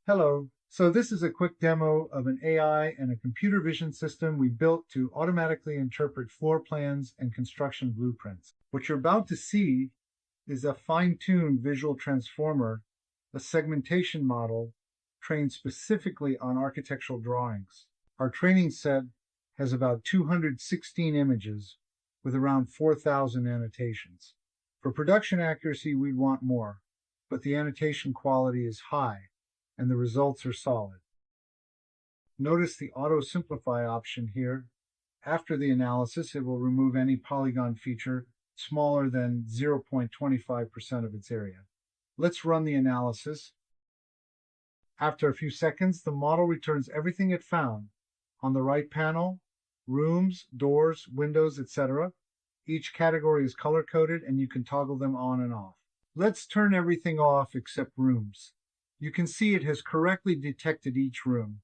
Hello. So this is a quick demo of an AI and a computer vision system we built to automatically interpret floor plans and construction blueprints. What you're about to see is a fine-tuned visual transformer, a segmentation model trained specifically on architectural drawings. Our training set has about 216 images with around 4,000 annotations. For production accuracy, we'd want more, but the annotation quality is high and the results are solid. Notice the Auto-Simplify option here. After the analysis, it will remove any polygon feature smaller than 0.25% of its area. Let's run the analysis. After a few seconds, the model returns everything it found. On the right panel, rooms, doors, windows, etc. Each category is color-coded and you can toggle them on and off. Let's turn everything off except rooms. You can see it has correctly detected each room,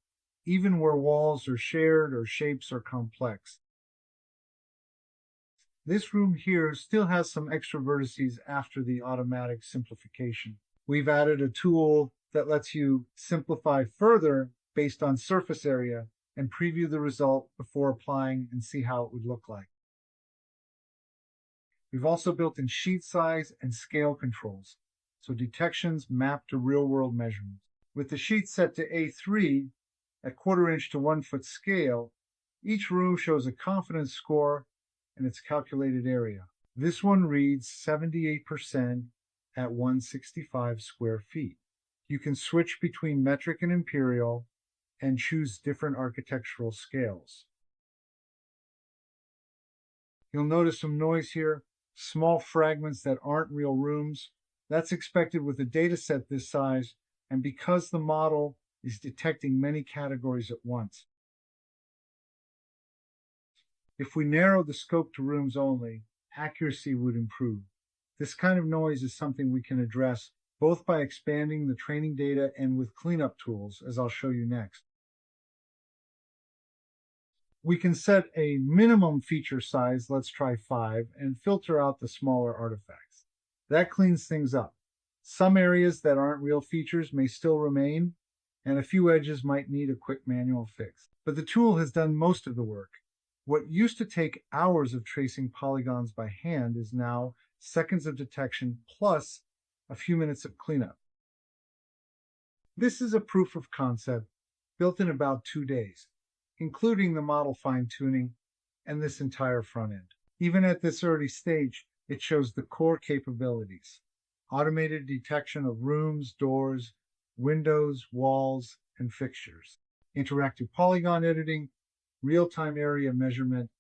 even where walls are shared or shapes are complex. This room here still has some extra vertices after the automatic simplification. We've added a tool that lets you simplify further based on surface area and preview the result before applying and see how it would look like. We've also built in sheet size and scale controls, so detections map to real-world measurements. With the sheet set to A3 at 1/4 inch to 1 foot scale, each room shows a confidence score and its calculated area. This one reads 78% at 165 square feet. You can switch between metric and imperial and choose different architectural scales. You'll notice some noise here, small fragments that aren't real rooms. That's expected with a data set this size, and because the model is detecting many categories at once. If we narrow the scope to rooms only, accuracy would improve. This kind of noise is something we can address both by expanding the training data and with cleanup tools, as I'll show you next. We can set a minimum feature size, let's try 5, and filter out the smaller artifacts. That cleans things up. Some areas that aren't real features may still remain, and a few edges might need a quick manual fix. But the tool has done most of the work. What used to take hours of tracing polygons by hand is now seconds of detection plus a few minutes of cleanup. This is a proof of concept built in about 2 days, including the model fine-tuning and this entire front end. Even at this early stage, it shows the core capabilities: automated detection of rooms, doors, windows, walls, and fixtures, interactive polygon editing, real-time area measurement,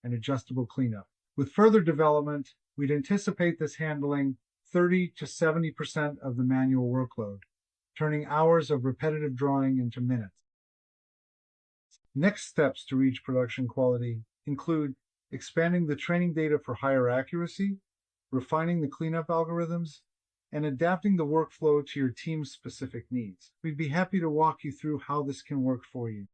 and adjustable cleanup. With further development, we'd anticipate this handling 30 to 70% of the manual workload, turning hours of repetitive drawing into minutes. Next steps to reach production quality include expanding the training data for higher accuracy, refining the cleanup algorithms, and adapting the workflow to your team's specific needs. We'd be happy to walk you through how this can work for you.